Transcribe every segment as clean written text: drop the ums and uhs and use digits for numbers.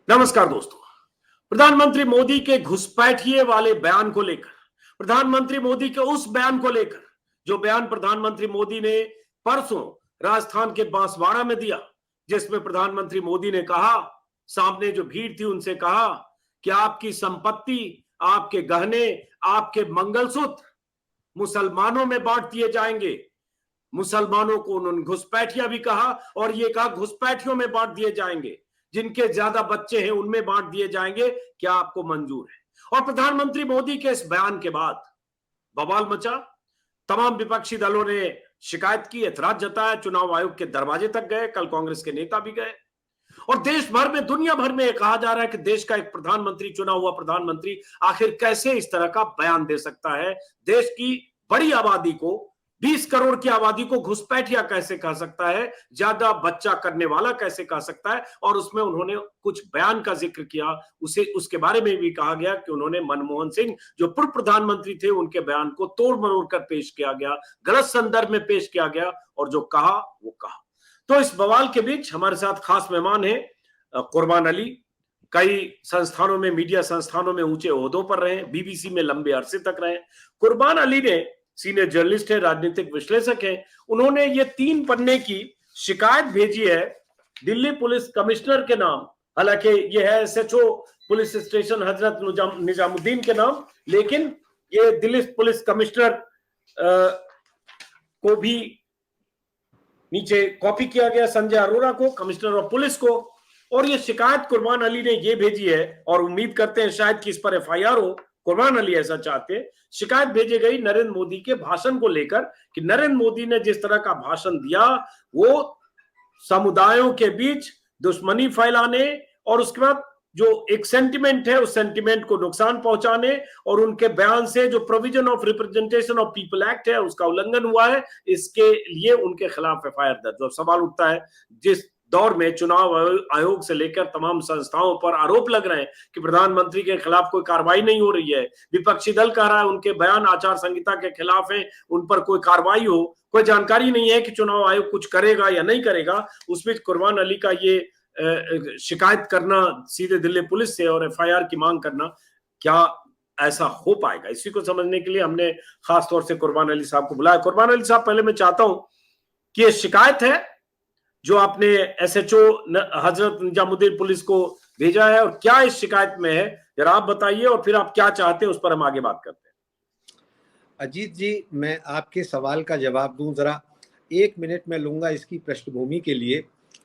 नमस्कार दोस्तों। प्रधानमंत्री मोदी के घुसपैठिए वाले बयान को लेकर, प्रधानमंत्री मोदी के उस बयान को लेकर जो बयान प्रधानमंत्री मोदी ने परसों राजस्थान के बांसवाड़ा में दिया, जिसमें प्रधानमंत्री मोदी ने कहा, सामने जो भीड़ थी उनसे कहा कि आपकी संपत्ति, आपके गहने, आपके मंगलसूत्र मुसलमानों में बांट दिए जाएंगे। मुसलमानों को उन्होंने घुसपैठिया भी कहा और ये कहा घुसपैठियों में बांट दिए जाएंगे, जिनके ज्यादा बच्चे हैं उनमें बांट दिए जाएंगे। क्या आपको मंजूर है? और प्रधानमंत्री मोदी के इस बयान के बाद बवाल मचा। तमाम विपक्षी दलों ने शिकायत की, ऐतराज जताया, चुनाव आयोग के दरवाजे तक गए, कल कांग्रेस के नेता भी गए। और देश भर में, दुनिया भर में कहा जा रहा है कि देश का एक प्रधानमंत्री, चुना हुआ प्रधानमंत्री, आखिर कैसे इस तरह का बयान दे सकता है। देश की बड़ी आबादी को, 20 करोड़ की आबादी को घुसपैठिया कैसे कह सकता है, ज्यादा बच्चा करने वाला कैसे कह सकता है। और उसमें उन्होंने कुछ बयान का जिक्र किया, उसे उसके बारे में भी कहा गया कि उन्होंने मनमोहन सिंह जो पूर्व प्रधानमंत्री थे उनके बयान को तोड़ मरोड़ कर पेश किया गया, गलत संदर्भ में पेश किया गया, और जो कहा वो कहा। तो इस बवाल के बीच हमारे साथ खास मेहमान है कुर्बान अली। कई संस्थानों में, मीडिया संस्थानों में ऊंचे ओहदों पर रहे, बीबीसी में लंबे अरसे तक रहे। कुर्बान अली ने, सीनियर जर्नलिस्ट है, राजनीतिक विश्लेषक है, उन्होंने ये 3 पन्ने की शिकायत भेजी है दिल्ली पुलिस कमिश्नर के नाम। हालांकि ये है SHO police station Hazrat Nizamuddin के नाम, लेकिन ये दिल्ली पुलिस कमिश्नर को भी नीचे कॉपी किया गया, संजय अरोड़ा को, कमिश्नर ऑफ पुलिस को। और ये शिकायत कुर्बान अली ने ये भेजी है, और उम्मीद करते हैं शायद कि इस पर एफआईआर हो, कुर्बान अली ऐसा चाहते हैं। शिकायत भेजी गई नरेंद्र मोदी के भाषण को लेकर कि नरेंद्र मोदी ने जिस तरह का भाषण दिया वो समुदायों के बीच दुश्मनी फैलाने, और उसके बाद जो एक सेंटिमेंट है उस सेंटिमेंट को नुकसान पहुंचाने, और उनके बयान से जो provision of representation of people act है उसका उल्लंघन हुआ है, इसके लिए उनके खिलाफ एफआईआर दर्ज। और सवाल उठता है, जिस दौर में चुनाव आयोग से लेकर तमाम संस्थाओं पर आरोप लग रहे हैं कि प्रधानमंत्री के खिलाफ कोई कार्रवाई नहीं हो रही है, विपक्षी दल कह रहा है उनके बयान आचार संहिता के खिलाफ है, उन पर कोई कार्रवाई हो, कोई जानकारी नहीं है कि चुनाव आयोग कुछ करेगा या नहीं करेगा, उस बीच कुर्बान अली का ये शिकायत करना सीधे दिल्ली पुलिस से और एफआईआर की मांग करना, क्या ऐसा हो पाएगा? इसी को समझने के लिए हमने खास तौर से कुर्बान अली साहब को बुलाया। कुर्बान अली साहब, पहले मैं चाहता हूं कि ये शिकायत है जो आपने एसएचओ हजरत निजामुद्दीन पुलिस को भेजा है, और क्या इस शिकायत में है, जरा आप बताइए, और फिर आप क्या चाहते हैं उस पर हम आगे बात करते हैं। अजीत जी, मैं आपके सवाल का जवाब दूं, जरा 1 मिनट में लूंगा इसकी पृष्ठभूमि के लिए।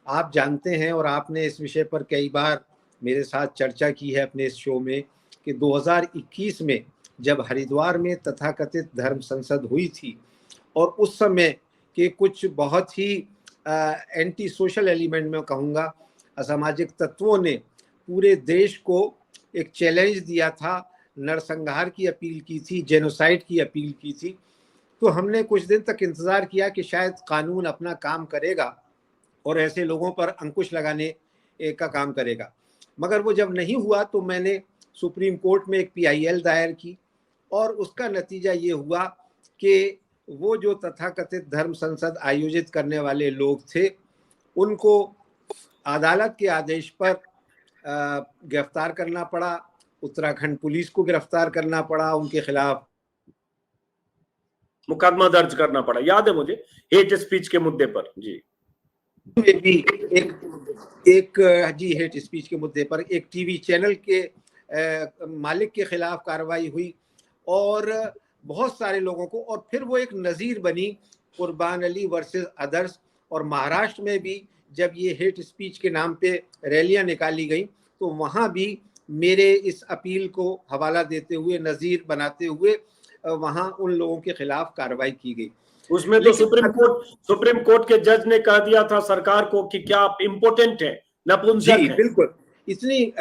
आप जानते हैं और आपने इस विषय पर कई बार मेरे साथ चर्चा की है अपने इस शो में कि 2021 में जब हरिद्वार में तथाकथित धर्म संसद हुई थी, और उस समय के कुछ बहुत ही एंटी सोशल एलिमेंट में कहूँगा, असामाजिक तत्वों ने पूरे देश को एक चैलेंज दिया था, नरसंहार की अपील की थी, जेनोसाइड की अपील की थी। तो हमने कुछ दिन तक इंतज़ार किया कि शायद कानून अपना काम करेगा और ऐसे लोगों पर अंकुश लगाने का काम करेगा, मगर वो जब नहीं हुआ तो मैंने सुप्रीम कोर्ट में एक पीआईएल दायर की, और उसका नतीजा ये हुआ कि वो जो तथाकथित धर्म संसद आयोजित करने वाले लोग थे उनको अदालत के आदेश पर गिरफ्तार करना पड़ा, उत्तराखंड पुलिस को गिरफ्तार करना पड़ा, उनके खिलाफ मुकदमा दर्ज करना पड़ा, याद है मुझे, हेट स्पीच के मुद्दे पर। जी में भी एक जी हेट स्पीच के मुद्दे पर एक टीवी चैनल के मालिक के खिलाफ कार्रवाई हुई, और बहुत सारे लोगों को, और फिर वो एक नज़ीर बनी कुर्बान अली वर्सेस अदर्स। और महाराष्ट्र में भी जब ये हेट स्पीच के नाम पे रैलियां निकाली गई तो वहाँ भी मेरे इस अपील को हवाला देते हुए, नज़ीर बनाते हुए वहाँ उन लोगों के खिलाफ कार्रवाई की गई। उसमें तो सुप्रीम कोर्ट के जज ने कह दिया था सरकार को कि क्या आप इम्पोर्टेंट है, नपुंसक है। बिल्कुल, इतनी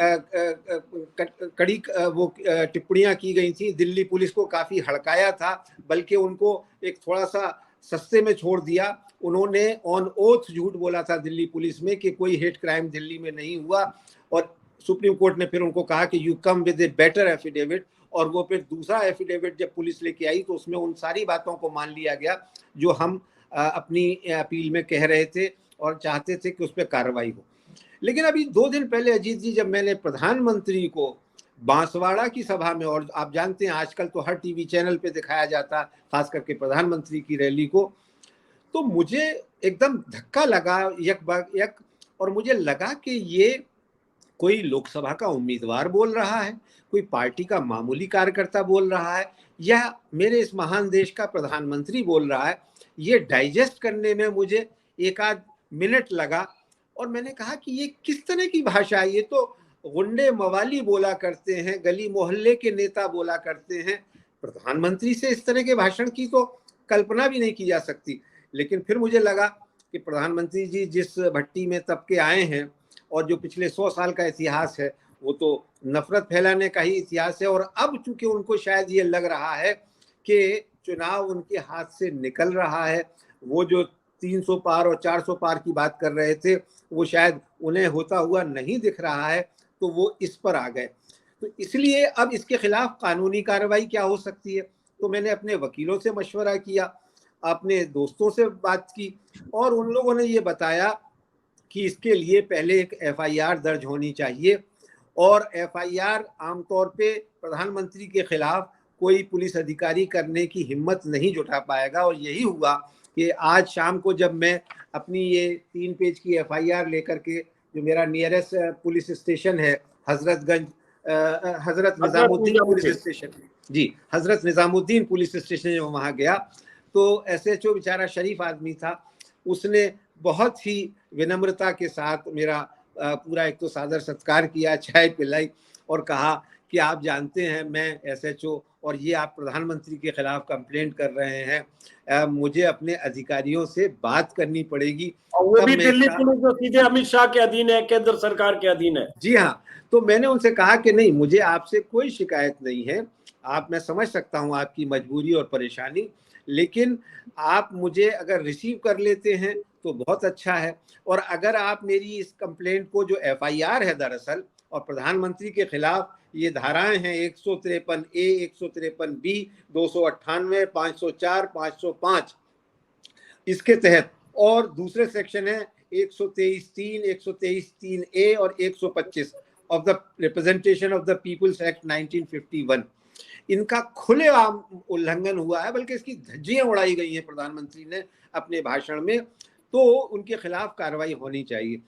कड़ी वो टिप्पणियां की गई थी, दिल्ली पुलिस को काफी हड़काया था, बल्कि उनको एक थोड़ा सा सस्ते में छोड़ दिया। उन्होंने ऑन ओथ झूठ बोला था दिल्ली पुलिस में कि कोई हेट क्राइम दिल्ली में नहीं हुआ, और सुप्रीम कोर्ट ने फिर उनको कहा कि you come with a better affidavit, और वो फिर दूसरा एफिडेविट जब पुलिस लेके आई तो उसमें उन सारी बातों को मान लिया गया जो हम अपनी अपील में कह रहे थे और चाहते थे कि उस पर कार्रवाई हो। लेकिन अभी 2 दिन पहले अजीत जी, जब मैंने प्रधानमंत्री को बांसवाड़ा की सभा में, और आप जानते हैं आजकल तो हर टीवी चैनल पे दिखाया जाता, खास करके प्रधानमंत्री की रैली को, तो मुझे एकदम धक्का लगा यक, और मुझे लगा कि ये कोई लोकसभा का उम्मीदवार बोल रहा है, कोई पार्टी का मामूली कार्यकर्ता बोल रहा है, या मेरे इस महान देश का प्रधानमंत्री बोल रहा है। ये डाइजेस्ट करने में मुझे एक आध मिनट लगा, और मैंने कहा कि ये किस तरह की भाषा है, ये तो गुंडे मवाली बोला करते हैं, गली मोहल्ले के नेता बोला करते हैं, प्रधानमंत्री से इस तरह के भाषण की तो कल्पना भी नहीं की जा सकती। लेकिन फिर मुझे लगा कि प्रधानमंत्री जी जिस भट्टी में तब के आए हैं, और जो पिछले 100 साल का इतिहास है, वो तो नफरत फैलाने का ही इतिहास है, और अब चूंकि उनको शायद ये लग रहा है कि चुनाव उनके हाथ से निकल रहा है, वो जो 300 पार और 400 पार की बात कर रहे थे, वो शायद उन्हें होता हुआ नहीं दिख रहा है, तो वो इस पर आ गए। तो इसलिए अब इसके खिलाफ कानूनी कार्रवाई क्या हो सकती है, तो मैंने अपने वकीलों से मशवरा किया, अपने दोस्तों से बात की, और उन लोगों ने ये बताया कि इसके लिए पहले एक एफआईआर दर्ज होनी चाहिए, और एफआईआर आमतौर पे प्रधानमंत्री के खिलाफ कोई पुलिस अधिकारी करने की हिम्मत नहीं जुटा पाएगा। और यही हुआ कि आज शाम को जब मैं अपनी ये 3 पेज की एफआईआर लेकर के, जो मेरा नियरेस्ट पुलिस स्टेशन है हजरत निजामुद्दीन पुलिस स्टेशन, जी हजरत निजामुद्दीन पुलिस स्टेशन, जो वहाँ गया, तो एसएचओ बेचारा शरीफ आदमी था, उसने बहुत ही विनम्रता के साथ मेरा पूरा एक तो सादर सत्कार किया, चाय पिलाई, और कहा कि आप जानते हैं मैं एसएचओ, और ये आप प्रधानमंत्री के खिलाफ कंप्लेंट कर रहे हैं, मुझे अपने अधिकारियों से बात करनी पड़ेगी। और वो भी दिल्ली पुलिस जो सीधे अमित शाह के अधीन है, केंद्र सरकार के अधीन है। जी हाँ, तो मैंने उनसे कहा कि नहीं, मुझे आपसे कोई शिकायत नहीं है, मैं समझ सकता हूँ आपकी मजबूरी और परेशानी, लेकिन आप मुझे अगर रिसीव कर लेते हैं तो बहुत अच्छा है, और अगर आप मेरी इस कंप्लेंट को, जो एफआईआर है दरअसल, और प्रधानमंत्री के खिलाफ ये धाराएं हैं 153A, 153B, 298, 504, 505, इसके तहत, और दूसरे सेक्शन है 123(3), 123(3A और 125 of the representation of the people's act 1951, इनका खुलेआम उल्लंघन हुआ है, बल्कि इसकी धज्जियां उड़ाई गई हैं प्रधानमंत्री ने अपने भाषण में, तो उनके खिलाफ कार्रवाई होनी चाहिए।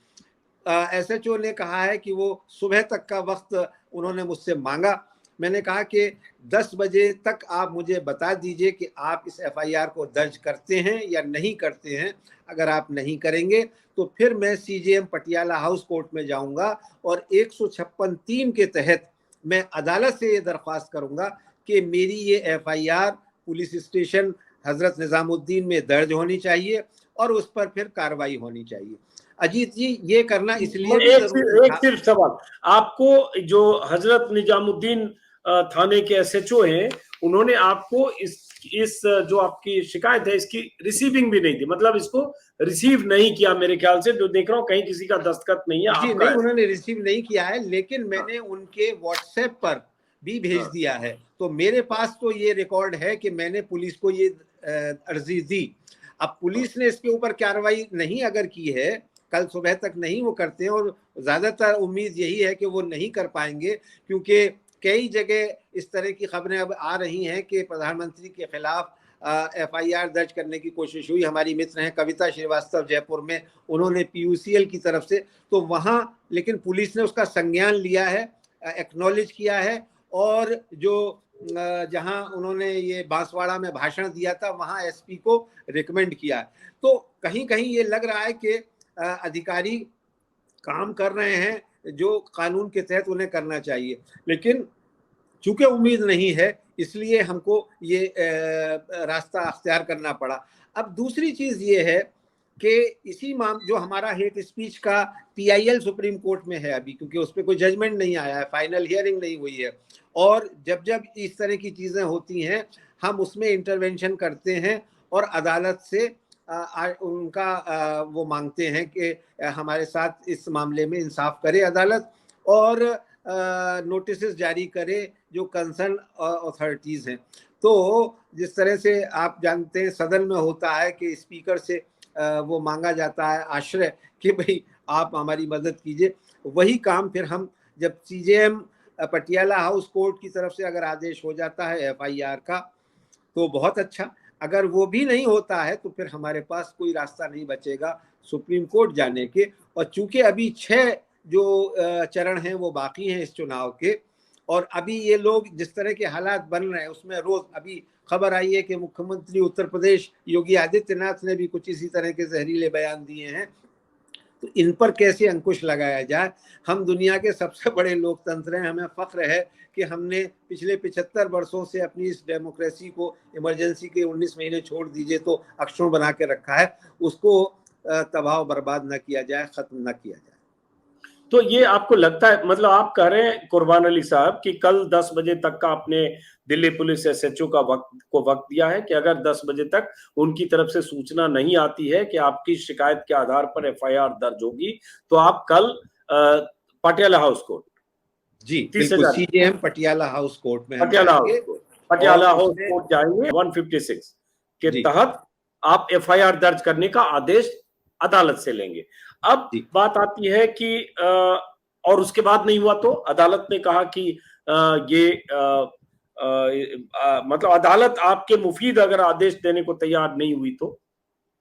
एसएचओ ने कहा है कि वो सुबह तक का वक्त उन्होंने मुझसे मांगा। मैंने कहा कि 10 बजे तक आप मुझे बता दीजिए कि आप इस एफआईआर को दर्ज करते हैं या नहीं करते हैं। अगर आप नहीं करेंगे तो फिर मैं सीजेएम पटियाला हाउस कोर्ट में जाऊंगा और 156(3) के तहत मैं अदालत से ये दरख्वास्त करूंगा कि मेरी ये FIR police station Hazrat Nizamuddin में दर्ज होनी चाहिए और उस पर फिर कार्रवाई होनी चाहिए। अजीत जी, ये करना इसलिए भी जरूरी था। एक सिर्फ सवाल, आपको जो हजरत निजामुद्दीन थाने के एसएचओ हैं, उन्होंने आपको इस जो आपकी शिकायत है इसकी रिसीविंग भी नहीं दी, मतलब इसको रिसीव नहीं किया मेरे ख्याल से, जो देख रहा हूँ कहीं किसी का दस्तखत नहीं है, जी आपका नहीं, उन्होंने रिसीव नहीं किया है, लेकिन मैंने उनके व्हाट्सएप पर भी भेज दिया है, तो मेरे पास तो ये रिकॉर्ड है कि मैंने पुलिस को ये अर्जी दी। अब पुलिस ने इसके ऊपर कार्रवाई नहीं अगर की है, कल सुबह तक नहीं वो करते हैं, और ज्यादातर उम्मीद यही है कि वो नहीं कर पाएंगे, क्योंकि कई जगह इस तरह की खबरें अब आ रही हैं कि प्रधानमंत्री के खिलाफ एफआईआर दर्ज करने की कोशिश हुई। हमारी मित्र हैं कविता श्रीवास्तव जयपुर में, उन्होंने पीयूसीएल की तरफ से, तो वहाँ लेकिन पुलिस ने उसका संज्ञान लिया है, एक्नॉलेज किया है, और जो जहाँ उन्होंने ये बांसवाड़ा में भाषण दिया था वहाँ एसपी को रिकमेंड किया है। तो कहीं कहीं ये लग रहा है कि अधिकारी काम कर रहे हैं जो कानून के तहत उन्हें करना चाहिए, लेकिन चूंकि उम्मीद नहीं है इसलिए हमको ये रास्ता अख्तियार करना पड़ा। अब दूसरी चीज ये है कि इसी जो हमारा हेट स्पीच का पीआईएल सुप्रीम कोर्ट में है अभी, क्योंकि उस पर कोई जजमेंट नहीं आया है, फाइनल हियरिंग नहीं हुई है, और जब जब इस तरह की चीजें होती हैं हम उसमें इंटरवेंशन करते हैं और अदालत से उनका वो मांगते हैं कि हमारे साथ इस मामले में इंसाफ करे अदालत, और नोटिस जारी करे जो कंसर्न अथॉरिटीज हैं। तो जिस तरह से आप जानते हैं सदन में होता है कि स्पीकर से वो मांगा जाता है आश्रय कि भाई आप हमारी मदद कीजिए। वही काम फिर हम जब CJM पटियाला हाउस कोर्ट की तरफ से अगर आदेश हो जाता है FIR का तो बहुत अच्छा, अगर वो भी नहीं होता है तो फिर हमारे पास कोई रास्ता नहीं बचेगा सुप्रीम कोर्ट जाने के। और चूंकि अभी 6 जो चरण हैं वो बाकी हैं इस चुनाव के, और अभी ये लोग जिस तरह के हालात बन रहे हैं उसमें रोज अभी खबर आई है कि मुख्यमंत्री उत्तर प्रदेश योगी आदित्यनाथ ने भी कुछ इसी तरह के जहरीले बयान दिए हैं। तो इन पर कैसे अंकुश लगाया जाए। हम दुनिया के सबसे बड़े लोकतंत्र हैं, हमें फख्र है कि हमने पिछले 75 वर्षों से अपनी इस डेमोक्रेसी को इमरजेंसी के 19 महीने छोड़ दीजिए तो अक्षुण्ण बना के रखा है, उसको तबाह बर्बाद न किया जाए, खत्म न किया जाए। तो ये आपको लगता है, मतलब आप कह रहे हैं कुर्बान अली साहब कि कल 10 बजे तक का आपने दिल्ली पुलिस SHO का वक्त दिया है कि अगर 10 बजे तक उनकी तरफ से सूचना नहीं आती है कि आपकी शिकायत के आधार पर FIR दर्ज होगी तो आप कल पटियाला हाउस कोर्ट जी बिल्कुल CJM पटियाला हाउस कोर्ट में पटियाला हाउस कोर्ट जाएंगे 156 के तहत आप FIR दर्ज करने का आदेश अदालत से लेंगे। अब बात आती है कि और उसके बाद नहीं हुआ तो अदालत ने कहा कि मतलब अदालत आपके मुफीद अगर आदेश देने को तैयार नहीं हुई तो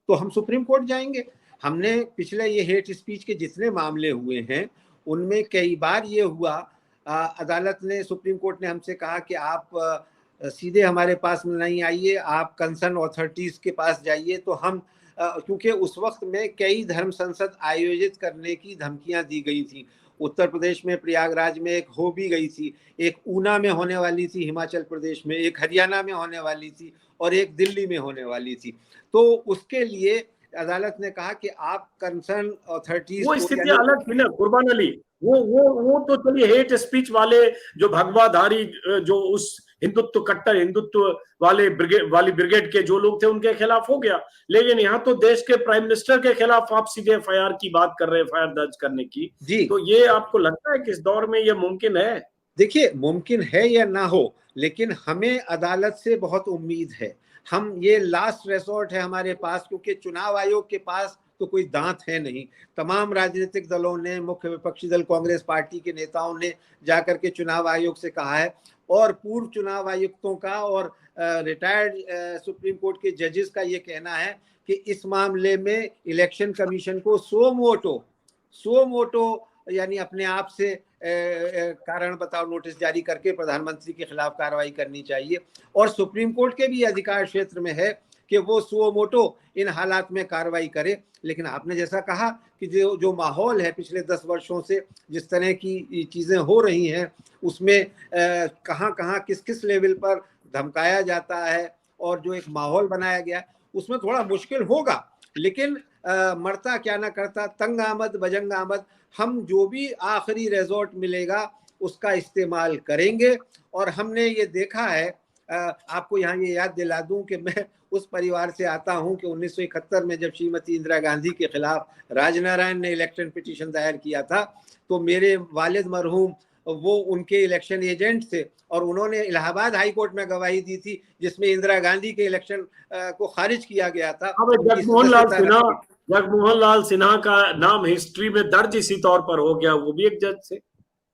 हम सुप्रीम कोर्ट जाएंगे। हमने पिछले ये हेट स्पीच के जितने मामले हुए हैं उनमें कई बार ये हुआ, अदालत ने, सुप्रीम कोर्ट ने हमसे कहा कि आप सीधे हमारे पास नहीं आइए, आप कंसर्न अथॉरिटीज के पास जाइए। तो हम क्योंकि उस वक्त में कई धर्म संसद आयोजित करने की धमकियां दी गई थी। उत्तर प्रदेश में प्रयागराज में एक हो भी गई थी, एक ऊना में होने वाली थी हिमाचल प्रदेश में, एक हरियाणा में होने वाली थी और एक दिल्ली में होने वाली थी। तो उसके लिए अदालत ने कहा कि आप कंसर्न अथॉरिटीज, वो स्थिति अलग थी ना कुर्बान अली, वो तो चलिए हेट स्पीच वाले जो भगवाधारी जो उस हिंदुत्व कट्टर हिंदुत्व वाली ब्रिगेड के जो लोग थे उनके खिलाफ हो गया, लेकिन यहाँ तो देश के प्राइम मिनिस्टर के खिलाफ आप सीधे FIR की बात कर रहे हैं, FIR दर्ज करने की। जी तो ये आपको लगता है कि इस दौर में ये मुमकिन है? देखिए मुमकिन है या ना हो, लेकिन हमें अदालत से बहुत उम्मीद है। हम ये लास्ट रिसोर्ट है हमारे पास, क्योंकि चुनाव आयोग के पास तो कोई दांत है नहीं। तमाम राजनीतिक दलों ने, मुख्य विपक्षी दल कांग्रेस पार्टी के नेताओं ने जाकर के चुनाव आयोग से कहा है, और पूर्व चुनाव आयुक्तों का और रिटायर्ड सुप्रीम कोर्ट के जजेस का ये कहना है कि इस मामले में इलेक्शन कमीशन को सो मोटो यानी अपने आप से कारण बताओ नोटिस जारी करके प्रधानमंत्री के खिलाफ कार्रवाई करनी चाहिए। और सुप्रीम कोर्ट के भी अधिकार क्षेत्र में है कि वो सुओ मोटो इन हालात में कार्रवाई करे। लेकिन आपने जैसा कहा कि जो माहौल है पिछले 10 वर्षों से जिस तरह की चीजें हो रही हैं उसमें कहाँ किस लेवल पर धमकाया जाता है और जो एक माहौल बनाया गया उसमें थोड़ा मुश्किल होगा। लेकिन मरता क्या ना करता, तंग आमद बजंग आमद, हम जो भी आखिरी रिजॉर्ट मिलेगा उसका इस्तेमाल करेंगे। और हमने ये देखा है, आपको यहाँ ये याद दिला दूं कि मैं उस परिवार से आता हूं कि 1971 में जब श्रीमती इंदिरा गांधी के खिलाफ राजनारायण ने इलेक्शन पिटीशन दायर किया था तो मेरे वालिद मरहूम वो उनके इलेक्शन एजेंट थे और उन्होंने इलाहाबाद हाई कोर्ट में गवाही दी थी जिसमें इंदिरा गांधी के इलेक्शन को खारिज किया गया था। जगमोहन लाल सिन्हा का नाम हिस्ट्री में दर्ज इसी तौर पर हो गया, वो भी एक जज से।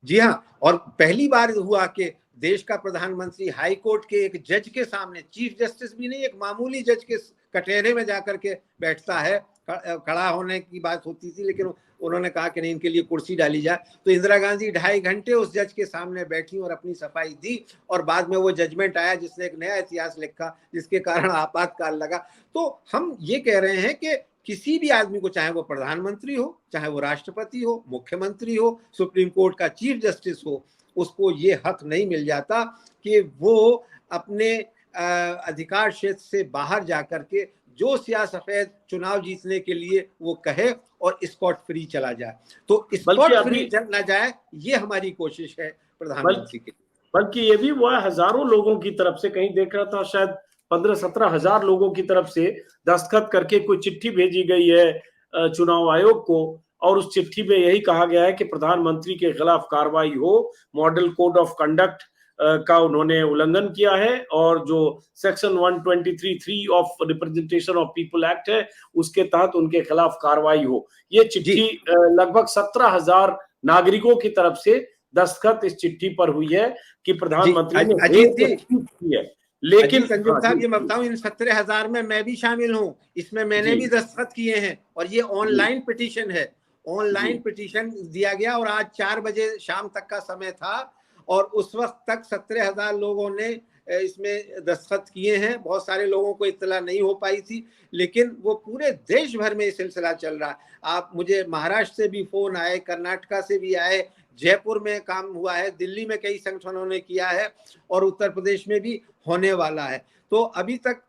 जी हाँ, और पहली बार हुआ कि देश का प्रधानमंत्री हाई कोर्ट के एक जज के सामने, चीफ जस्टिस भी नहीं, एक मामूली जज के कटहरे में जाकर के बैठता है। खड़ा होने की बात होती थी लेकिन उन्होंने कहा कि नहीं, इनके लिए कुर्सी डाली जाए। तो इंदिरा गांधी 2.5 घंटे उस जज के सामने बैठी और अपनी सफाई दी और बाद में वो जजमेंट आया जिसने एक नया इतिहास लिखा जिसके कारण आपातकाल लगा। तो हम ये कह रहे हैं कि किसी भी आदमी को, चाहे वो प्रधानमंत्री हो, चाहे वो राष्ट्रपति हो, मुख्यमंत्री हो, सुप्रीम कोर्ट का चीफ जस्टिस हो, उसको ये हक नहीं मिल जाता कि वो अपने अधिकार क्षेत्र से बाहर जाकर के जो सियासत चुनाव जीतने के लिए वो कहे और स्कॉट फ्री चला जाए। तो स्कॉट फ्री ना जाए, ये हमारी कोशिश है प्रधानमंत्री की। बल्कि ये भी हुआ हजारों लोगों की तरफ से, कहीं देख रहा था शायद 15-17 हजार लोगों की तरफ से दस्तखत करके कोई चिट्ठी भेजी गई है चुनाव आयोग को, और उस चिट्ठी में यही कहा गया है कि प्रधानमंत्री के खिलाफ कार्रवाई हो, मॉडल कोड ऑफ कंडक्ट का उन्होंने उल्लंघन किया है और जो section 123(3) of representation of people act है उसके तहत उनके खिलाफ कार्रवाई हो। ये चिट्ठी लगभग 17,000 नागरिकों की तरफ से दस्तखत इस चिट्ठी पर हुई है कि प्रधानमंत्री ने अजीत जी की है। लेकिन अंजुम साहब ये मैं बताऊं, इन 17,000 में मैं भी शामिल हूं, इसमें मैंने भी दस्तखत किए हैं और ये ऑनलाइन पिटीशन है, ऑनलाइन पिटीशन दिया गया और आज 4 बजे शाम तक का समय था और उस वक्त तक 17,000 लोगों ने इसमें दस्तखत किए हैं। बहुत सारे लोगों को इत्तला नहीं हो पाई थी, लेकिन वो पूरे देश भर में ये सिलसिला चल रहा है। आप मुझे महाराष्ट्र से भी फोन आए, कर्नाटका से भी आए, जयपुर में काम हुआ है, दिल्ली में कई संगठनों ने किया है और उत्तर प्रदेश में भी होने वाला है। तो अभी तक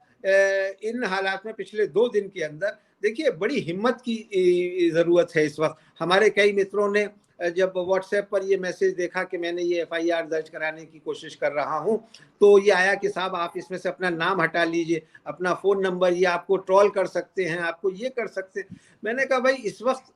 इन हालात में पिछले 2 दिन के अंदर देखिए बड़ी हिम्मत की जरूरत है। इस वक्त हमारे कई मित्रों ने जब व्हाट्सएप पर ये मैसेज देखा कि मैंने ये FIR दर्ज कराने की कोशिश कर रहा हूं, तो ये आया कि साहब आप इसमें से अपना नाम हटा लीजिए, अपना फोन नंबर, ये आपको ट्रोल कर सकते हैं, आपको ये कर सकते हैं। मैंने कहा भाई इस वक्त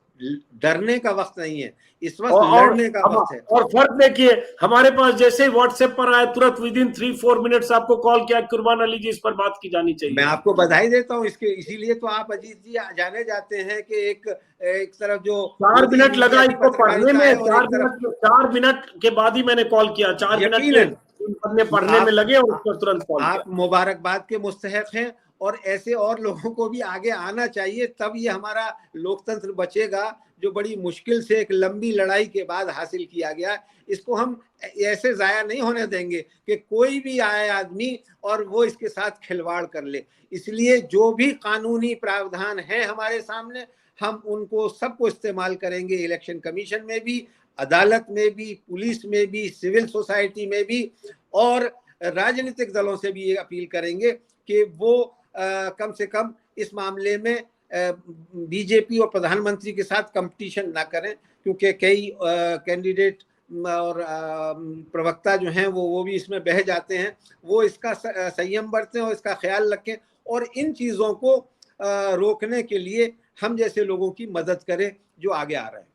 डरने का वक्त नहीं है, इस वक्त लड़ने का वक्त है। और फर्क देखिए, हमारे पास जैसे व्हाट्सएप पर आए तुरंत विदिन 3-4 मिनट्स आपको कॉल किया, कुर्बान अली जी इस पर बात की जानी चाहिए। मैं आपको बधाई देता हूं इसके, इसीलिए तो आप अजीत जी जाने जाते हैं कि एक तरफ जो 4 मिनट लगा इसको पढ़ने में, 4 मिनट के बाद ही मैंने कॉल किया, 4 मिनट पढ़ने में लगे और उसको तुरंत कॉल किया। आप मुबारकबाद के मुस्तहक हैं और ऐसे और लोगों को भी आगे आना चाहिए, तब ये हमारा लोकतंत्र बचेगा जो बड़ी मुश्किल से एक लंबी लड़ाई के बाद हासिल किया गया। इसको हम ऐसे जाया नहीं होने देंगे कि कोई भी आए आदमी और वो इसके साथ खिलवाड़ कर ले। इसलिए जो भी कानूनी प्रावधान है हमारे सामने, हम उनको सबको इस्तेमाल करेंगे, इलेक्शन कमीशन में भी, अदालत में भी, पुलिस में भी, सिविल सोसाइटी में भी, और राजनीतिक दलों से भी ये अपील करेंगे कि वो कम से कम इस मामले में बीजेपी और प्रधानमंत्री के साथ कंपटीशन ना करें, क्योंकि कई कैंडिडेट और प्रवक्ता जो हैं वो भी इसमें बह जाते हैं। वो इसका संयम बरतें और इसका ख्याल रखें और इन चीज़ों को रोकने के लिए हम जैसे लोगों की मदद करें जो आगे आ रहे हैं।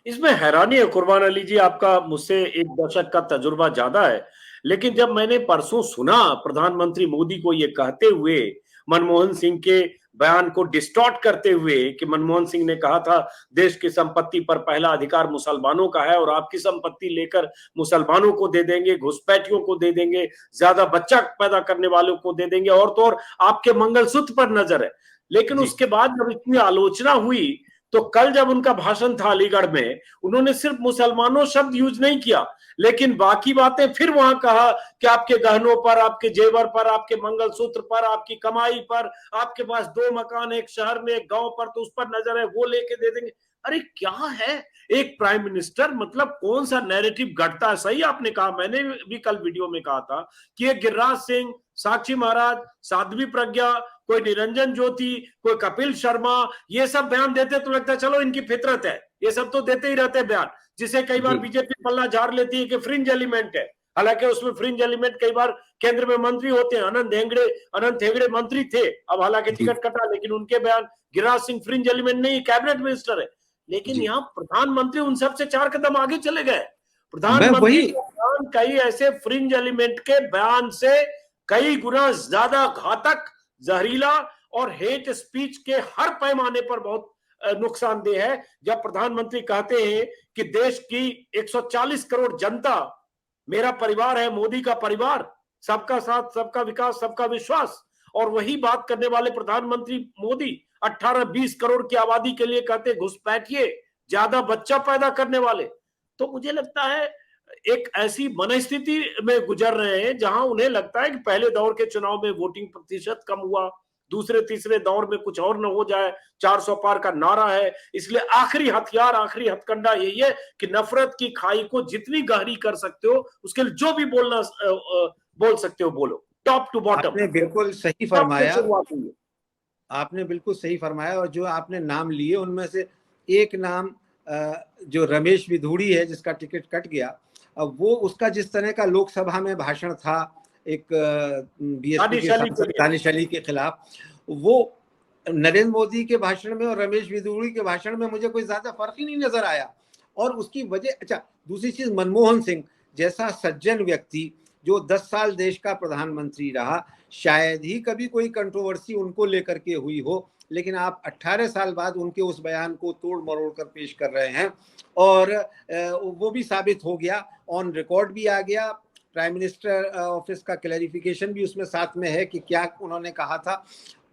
इसमें हैरानी है कुर्बान अली जी, आपका मुझसे 1 दशक का तजुर्बा ज्यादा है, लेकिन जब मैंने परसों सुना प्रधानमंत्री मोदी को ये कहते हुए, मनमोहन सिंह के बयान को डिस्टॉर्ट करते हुए कि मनमोहन सिंह ने कहा था देश की संपत्ति पर पहला अधिकार मुसलमानों का है और आपकी संपत्ति लेकर मुसलमानों को दे देंगे, घुसपैठियों को दे देंगे, ज्यादा बच्चा पैदा करने वालों को दे देंगे, और तो और आपके मंगलसूत्र पर नजर है। लेकिन उसके बाद जब इतनी आलोचना हुई तो कल जब उनका भाषण था अलीगढ़ में, उन्होंने सिर्फ मुसलमानों शब्द यूज नहीं किया, लेकिन बाकी बातें फिर वहां कहा कि आपके गहनों पर, आपके जेवर पर, आपके मंगलसूत्र पर, आपकी कमाई पर, आपके पास 2 मकान एक शहर में एक गांव पर, तो उस पर नजर है, वो लेके दे देंगे। अरे क्या है एक प्राइम मिनिस्टर, मतलब कौन सा नैरेटिव घटता है। सही आपने कहा, मैंने भी कल वीडियो में कहा था कि ये गिरिराज सिंह, साक्षी महाराज, साध्वी प्रज्ञा, कोई निरंजन ज्योति, कोई कपिल शर्मा, ये सब बयान देते तो लगता है चलो इनकी फितरत है, ये सब तो देते ही रहते बयान, जिसे कई बार बीजेपी पल्ला झाड़ लेती है कि फ्रिंज एलिमेंट है। हालांकि उसमें फ्रिंज एलिमेंट कई बार केंद्र में मंत्री होते हैं, अनंत हेगड़े मंत्री थे, अब हालांकि टिकट कटा, लेकिन उनके बयान, गिरिराज सिंह फ्रिंज एलिमेंट नहीं, कैबिनेट मिनिस्टर है। लेकिन यहाँ प्रधानमंत्री उन सबसे 4 कदम आगे चले गए। प्रधानमंत्री कई ऐसे फ्रिंज एलिमेंट के बयान से कई गुना ज्यादा घातक, जहरीला और हेट स्पीच के हर पैमाने पर बहुत नुकसानदेह है। जब प्रधानमंत्री कहते हैं कि देश की 140 करोड़ जनता मेरा परिवार है, मोदी का परिवार, सबका साथ, सबका विकास, सबका विश्वास, और वही बात करने वाले प्रधानमंत्री मोदी 18-20 करोड़ की आबादी के लिए कहते घुसपैठिए, ज्यादा बच्चा पैदा करने वाले। तो मुझे लगता है एक ऐसी मनस्थिति में गुजर रहे हैं जहां उन्हें लगता है कि पहले दौर के चुनाव में वोटिंग प्रतिशत कम हुआ, दूसरे तीसरे दौर में कुछ और न हो जाए, 400 पार का नारा है, इसलिए आखिरी हथियार, आखिरी हथकंडा यही है कि नफरत की खाई को जितनी गहरी कर सकते हो, उसके लिए जो भी बोल सकते हो बोलो, टॉप टू बॉटम। आपने बिल्कुल सही फरमाया, आपने बिल्कुल सही फरमाया। और जो आपने नाम लिए उनमें से एक नाम जो रमेश विधूड़ी है, जिसका टिकट कट गया, अब वो उसका जिस तरह का लोकसभा में भाषण था एक बीएसपी के सांसद दानिश अली के खिलाफ, वो नरेंद्र मोदी के भाषण में और रमेश विधूड़ी के भाषण में मुझे कोई ज्यादा फर्क ही नहीं नजर आया। और उसकी वजह, अच्छा दूसरी चीज, मनमोहन सिंह जैसा सज्जन व्यक्ति जो 10 साल देश का प्रधानमंत्री रहा, शायद ही कभी कोई कंट्रोवर्सी उनको लेकर के हुई हो, लेकिन आप 18 साल बाद उनके उस बयान को तोड़ मरोड़ कर पेश कर रहे हैं और वो भी साबित हो गया, ऑन रिकॉर्ड भी आ गया, प्राइम मिनिस्टर ऑफिस का क्लैरिफिकेशन भी उसमें साथ में है कि क्या उन्होंने कहा था।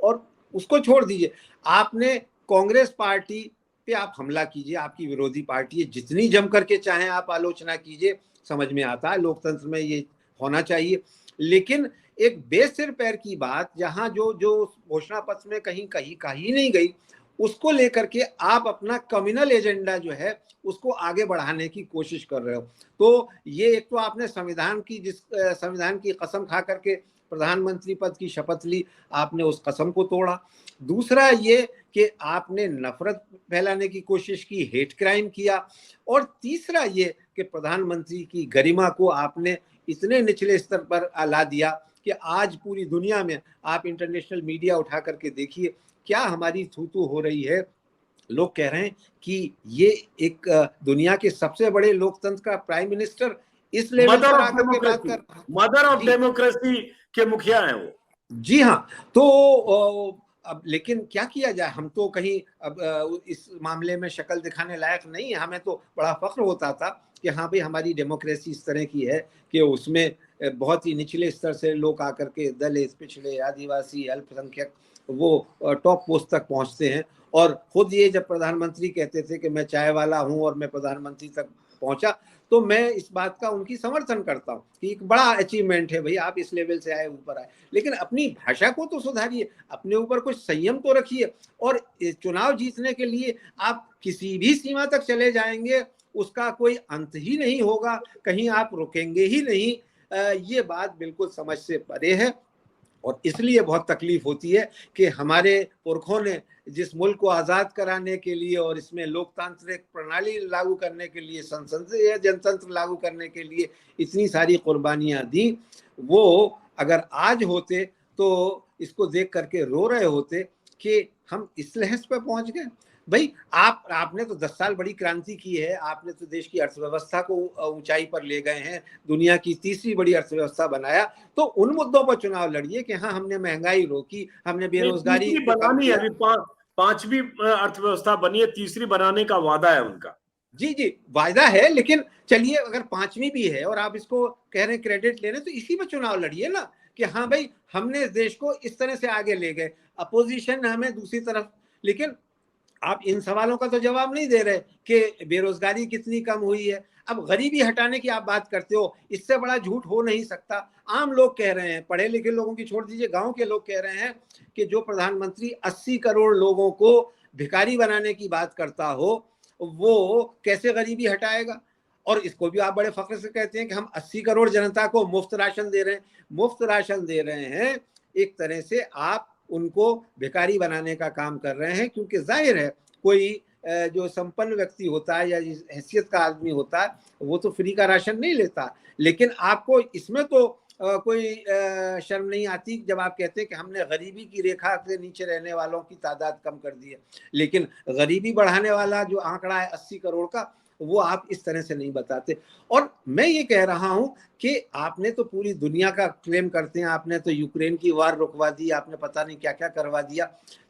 और उसको छोड़ दीजिए, आपने कांग्रेस पार्टी पे आप हमला कीजिए, आपकी विरोधी पार्टी है, जितनी जम करके चाहे आप आलोचना कीजिए, समझ में आता है, लोकतंत्र में ये होना चाहिए। लेकिन एक बेसिर पैर की बात जहां जो जो घोषणा पत्र में कहीं कहीं नहीं गई, उसको लेकर के आप अपना कम्युनल एजेंडा जो है उसको आगे बढ़ाने की कोशिश कर रहे हो। तो ये एक तो आपने संविधान की कसम खा करके प्रधानमंत्री पद की शपथ ली, आपने उस कसम को तोड़ा। दूसरा ये कि आपने नफरत फैलाने की कोशिश की, हेट क्राइम किया। और तीसरा ये कि प्रधानमंत्री की गरिमा को आपने इतने निचले स्तर पर ला दिया कि आज पूरी दुनिया में आप इंटरनेशनल मीडिया उठा करके देखिए क्या हमारी थू-थू हो रही है। लोग कह रहे हैं कि ये एक दुनिया के सबसे बड़े लोकतंत्र का प्राइम मिनिस्टर इस लेवल मदर पर ऑफ आकर के बात डेमोक्रेसी, कर रहा है। मदर ऑफ जी डेमोक्रेसी के मुखिया हैं वो। जी हाँ। तो अब लेकिन क्या किया जाए, हम तो कहीं अब इस मामले में शक्ल दिखाने लायक नहीं है। हमें तो बड़ा फख्र होता था कि हाँ भाई हमारी डेमोक्रेसी इस तरह की है कि उसमें बहुत ही निचले स्तर से लोग आकर के दलित, पिछड़े, आदिवासी, अल्पसंख्यक वो टॉप पोस्ट तक पहुंचते हैं। और खुद ये जब प्रधानमंत्री कहते थे कि मैं चाय वाला हूं और मैं प्रधानमंत्री तक पहुंचा, तो मैं इस बात का उनकी समर्थन करता हूं कि एक बड़ा अचीवमेंट है भाई, आप इस लेवल से आए, ऊपर आए। लेकिन अपनी भाषा को तो सुधारिए, अपने ऊपर कुछ संयम तो रखिए। और चुनाव जीतने के लिए आप किसी भी सीमा तक चले जाएंगे, उसका कोई अंत ही नहीं होगा, कहीं आप रुकेंगे ही नहीं। ये बात बिल्कुल समझ से परे है। और इसलिए बहुत तकलीफ होती है कि हमारे पुरखों ने जिस मुल्क को आज़ाद कराने के लिए और इसमें लोकतांत्रिक प्रणाली लागू करने के लिए, संसदीय जनतंत्र लागू करने के लिए इतनी सारी कुर्बानियां दी, वो अगर आज होते तो इसको देख करके रो रहे होते कि हम इस लहज पर पहुंच गए। भाई आपने तो 10 साल बड़ी क्रांति की है, आपने तो देश की अर्थव्यवस्था को ऊंचाई पर ले गए हैं, दुनिया की तीसरी बड़ी अर्थव्यवस्था बनाया। तो उन मुद्दों पर चुनाव लड़िए कि हाँ हमने महंगाई रोकी, हमने बेरोजगारी को कम बनानी है, किया। अभी पांचवी अर्थव्यवस्था बनी है, तीसरी बनाने का वादा है उनका। जी जी, वायदा है, लेकिन चलिए अगर पांचवी भी है और आप इसको कह रहे हैं क्रेडिट ले रहे हैं, तो इसी पर चुनाव लड़िए ना कि हाँ भाई हमने इस देश को इस तरह से आगे ले गए, अपोजिशन हमें दूसरी तरफ। लेकिन आप इन सवालों का तो जवाब नहीं दे रहे कि बेरोजगारी कितनी कम हुई है। अब गरीबी हटाने की आप बात करते हो, इससे बड़ा झूठ हो नहीं सकता। आम लोग कह रहे हैं, पढ़े लिखे लोगों की छोड़ दीजिए, गांव के लोग कह रहे हैं कि जो प्रधानमंत्री 80 करोड़ लोगों को भिखारी बनाने की बात करता हो, वो कैसे गरीबी हटाएगा। और इसको भी आप बड़े फख्र से कहते हैं कि हम 80 करोड़ जनता को मुफ्त राशन दे रहे हैं। मुफ्त राशन दे रहे हैं, एक तरह से आप उनको भिखारी बनाने का काम कर रहे हैं, क्योंकि जाहिर है कोई जो संपन्न व्यक्ति होता है या जिस हैसियत का आदमी होता है वो तो फ्री का राशन नहीं लेता। लेकिन आपको इसमें तो कोई शर्म नहीं आती जब आप कहते हैं कि हमने गरीबी की रेखा से नीचे रहने वालों की तादाद कम कर दी है। लेकिन गरीबी बढ़ाने वाला जो आंकड़ा है 80 करोड़ का, वो आप इस तरह से नहीं बताते। और मैं ये कह रहा हूं कि आपने तो पूरी दुनिया का क्लेम करते हैं, आपने तो यूक्रेन की वार रुकवा दी, आपने पता नहीं क्या क्या करवा दिया।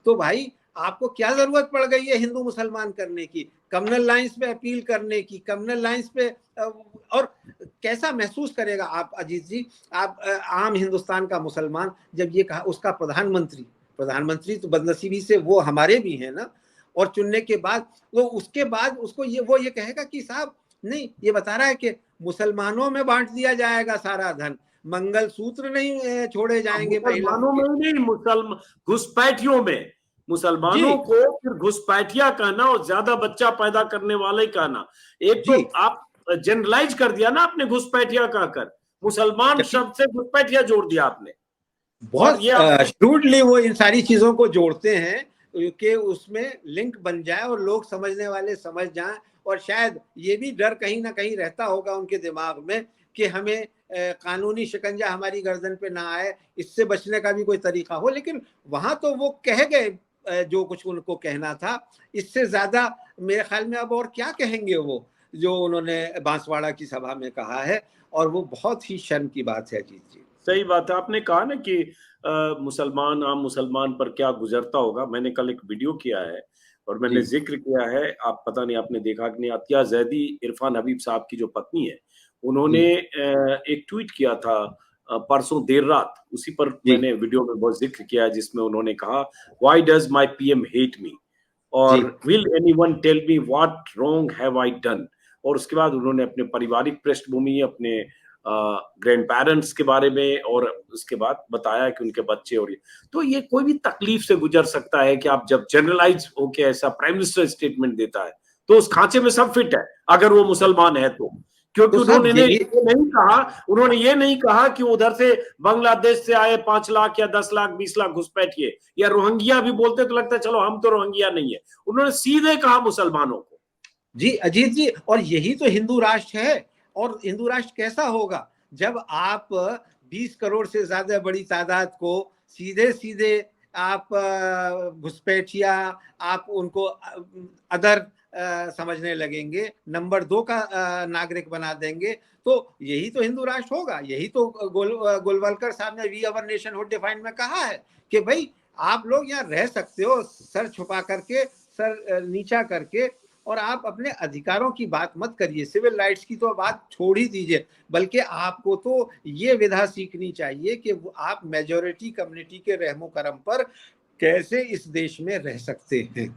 तो भाई आपको क्या जरूरत पड़ गई है हिंदू मुसलमान करने की, कम्युनल लाइंस पे अपील करने की, कम्युनल लाइंस पे। और कैसा महसूस करेगा आप अजीत जी, आप आम हिंदुस्तान का मुसलमान, जब ये कहा उसका प्रधानमंत्री तो बदनसीबी से वो हमारे भी हैं ना, और चुनने के बाद वो उसके बाद उसको ये कहेगा कि साहब नहीं, ये बता रहा है कि मुसलमानों में बांट दिया जाएगा सारा धन, मंगल सूत्र नहीं छोड़े जाएंगे महिलाओं मुसलमानों के। में नहीं, घुसपैठियों में, मुसलमानों जी को फिर घुसपैठिया कहना और ज्यादा बच्चा पैदा करने वाले कहना, एक तो जी, आप जनरलाइज कर दिया ना आपने घुसपैठिया कहकर, मुसलमान शब्द से घुसपैठिया जोड़ दिया आपने। और बहुत ये आप श्रूडली वो इन सारी चीजों को जोड़ते हैं कि उसमें लिंक बन जाए और लोग समझने वाले समझ जाएं। और शायद ये भी डर कहीं ना कहीं रहता होगा उनके दिमाग में कि हमें कानूनी शिकंजा हमारी गर्दन पे ना आए, इससे बचने का भी कोई तरीका हो। लेकिन वहां तो वो कह गए जो कुछ उनको कहना था, इससे ज्यादा मेरे ख्याल में अब और क्या कहेंगे वो। जो उन्होंने बांसवाड़ा की सभा में कहा है, और वो बहुत ही शर्म की बात है अजीत जी। सही बात है। आपने कहा ना कि मुसलमान, आम मुसलमान पर क्या गुजरता होगा। मैंने कल एक वीडियो किया है और मैंने जी जिक्र किया है, आप पता नहीं आपने देखा कि नहीं, अतिया जैदी इरफान हबीब साहब की जो पत्नी है, उन्होंने जी एक ट्वीट किया था परसों देर रात, उसी पर जी मैंने वीडियो में बहुत जिक्र किया है, जिसमें उन्होंने कहा, why does my PM hate me, ji और will anyone tell me what wrong have I done. और उसके बाद उन्होंने अपने पारिवारिक पृष्ठभूमि, अपने ग्रैंड पेरेंट्स के बारे में, और उसके बाद बताया कि उनके बच्चे, और तो ये कोई भी तकलीफ से गुजर सकता है कि आप जब जनरलाइज होके ऐसा प्राइम मिनिस्टर स्टेटमेंट देता है तो उस खांचे में सब फिट है, अगर वो मुसलमान है तो। क्योंकि तो साहब उन्होंने ये नहीं कहा कि उधर से बांग्लादेश से आए 5 लाख या 10 लाख 20 लाख घुसपैठिए, या रोहिंग्या भी बोलते तो लगता है चलो हम तो रोहिंग्या नहीं है। उन्होंने सीधे कहा मुसलमानों को। जी अजीत जी, और यही तो हिंदू राष्ट्र है। और हिंदू राष्ट्र कैसा होगा जब आप 20 करोड़ से ज्यादा बड़ी तादाद को सीधे सीधे आप घुसपैठिया, आप उनको अदर समझने लगेंगे, नंबर 2 का नागरिक बना देंगे। तो यही तो हिंदू राष्ट्र होगा। यही तो गोलवलकर साहब ने we our nationhood defined में कहा है कि भाई आप लोग यहाँ रह सकते हो सर छुपा करके, सर नीचा करके, और आप अपने अधिकारों की बात मत करिए, सिविल राइट्स की तो बात छोड़ ही दीजिए, बल्कि आपको तो ये विधा सीखनी चाहिए कि आप मेजॉरिटी कम्युनिटी के रहमो करम पर कैसे इस देश में रह सकते हैं।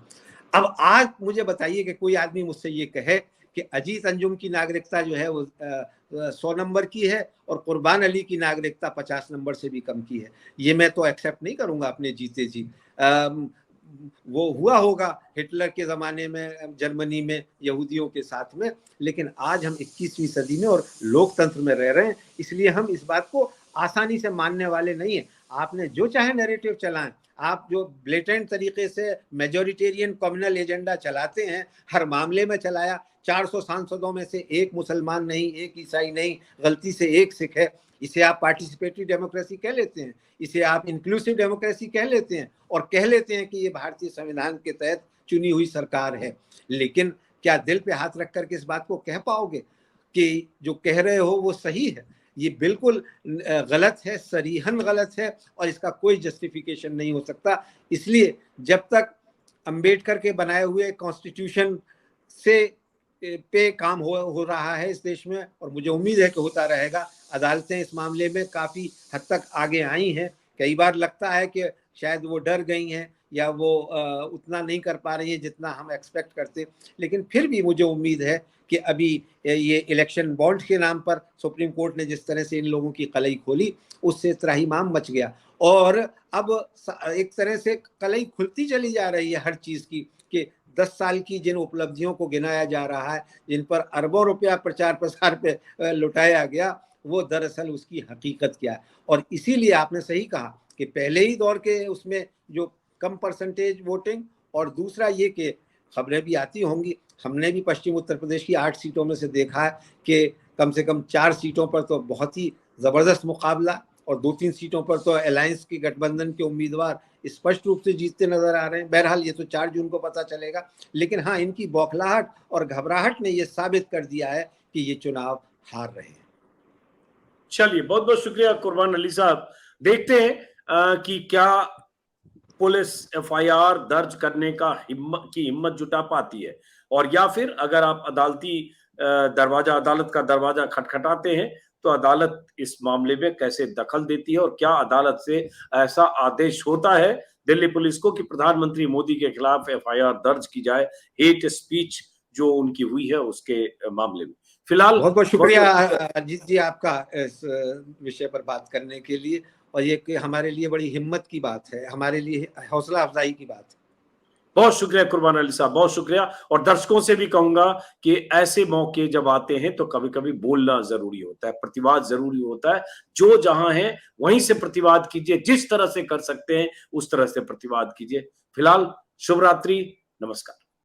अब आज मुझे बताइए कि कोई आदमी मुझसे ये कहे कि अजीत अंजुम की नागरिकता जो है वो 100 नंबर की है और कुर्बान अली की नागरिकता 50 नंबर से भी कम की है, ये मैं तो एक्सेप्ट नहीं करूंगा अपने जीते जी। वो हुआ होगा हिटलर के ज़माने में जर्मनी में यहूदियों के साथ में, लेकिन आज हम 21वीं सदी में और लोकतंत्र में रह रहे हैं, इसलिए हम इस बात को आसानी से मानने वाले नहीं हैं। आपने जो चाहे नैरेटिव चलाएं, आप जो ब्लेटेंट तरीके से मेजॉरिटेरियन कम्युनल एजेंडा चलाते हैं, हर मामले में चलाया, 400 सांसदों में से एक मुसलमान नहीं, एक ईसाई नहीं, गलती से एक सिख है, इसे आप पार्टिसिपेटरी डेमोक्रेसी कह लेते हैं, इसे आप इंक्लूसिव डेमोक्रेसी कह लेते हैं, और कह लेते हैं कि ये भारतीय संविधान के तहत चुनी हुई सरकार है। लेकिन क्या दिल पे हाथ रख करके इस बात को कह पाओगे कि जो कह रहे हो वो सही है? ये बिल्कुल गलत है, सरीहन गलत है, और इसका कोई जस्टिफिकेशन नहीं हो सकता। इसलिए जब तक अंबेडकर के बनाए हुए कॉन्स्टिट्यूशन से पे काम हो रहा है इस देश में, और मुझे उम्मीद है कि होता रहेगा, अदालतें इस मामले में काफ़ी हद तक आगे आई हैं। कई बार लगता है कि शायद वो डर गई हैं या वो उतना नहीं कर पा रही हैं जितना हम एक्सपेक्ट करते, लेकिन फिर भी मुझे उम्मीद है कि अभी ये इलेक्शन बॉन्ड के नाम पर सुप्रीम कोर्ट ने जिस तरह से इन लोगों की कलई खोली, उससे त्राहिमाम मच गया, और अब एक तरह से कलई खुलती चली जा रही है हर चीज़ की, कि 10 साल की जिन उपलब्धियों को गिनाया जा रहा है, जिन पर अरबों रुपया प्रचार प्रसार पे लुटाया गया, वो दरअसल उसकी हकीकत क्या है। और इसीलिए आपने सही कहा कि पहले ही दौर के उसमें जो कम परसेंटेज वोटिंग, और दूसरा ये कि खबरें भी आती होंगी, हमने भी पश्चिम उत्तर प्रदेश की 8 सीटों में से देखा है कि कम से कम 4 सीटों पर तो बहुत ही ज़बरदस्त मुकाबला, और 2-3 सीटों पर तो अलायंस के गठबंधन के उम्मीदवार स्पष्ट रूप से जीतते नजर आ रहे हैं। बहरहाल ये तो 4 जून को पता चलेगा, लेकिन हाँ, इनकी बौखलाहट और घबराहट ने ये साबित कर दिया है कि ये चुनाव हार रहे हैं। चलिए, बहुत बहुत शुक्रिया कुर्बान अली साहब। देखते हैं कि क्या पुलिस एफआईआर दर्ज करने का हिम्मत जुटा पाती है, और या फिर अगर आप अदालत का दरवाजा खटखटाते हैं तो अदालत इस मामले में कैसे दखल देती है, और क्या अदालत से ऐसा आदेश होता है दिल्ली पुलिस को कि प्रधानमंत्री मोदी के खिलाफ एफआईआर दर्ज की जाए हेट स्पीच जो उनकी हुई है उसके मामले में। फिलहाल बहुत बहुत शुक्रिया अजीत जी आपका इस विषय पर बात करने के लिए, और ये कि हमारे लिए बड़ी हिम्मत की बात है, हमारे लिए हौसला अफजाई की बात है। बहुत शुक्रिया कुर्बान अली साहब, बहुत शुक्रिया। और दर्शकों से भी कहूंगा कि ऐसे मौके जब आते हैं तो कभी कभी बोलना जरूरी होता है, प्रतिवाद जरूरी होता है। जो जहां है वहीं से प्रतिवाद कीजिए, जिस तरह से कर सकते हैं उस तरह से प्रतिवाद कीजिए। फिलहाल शुभ रात्रि, नमस्कार।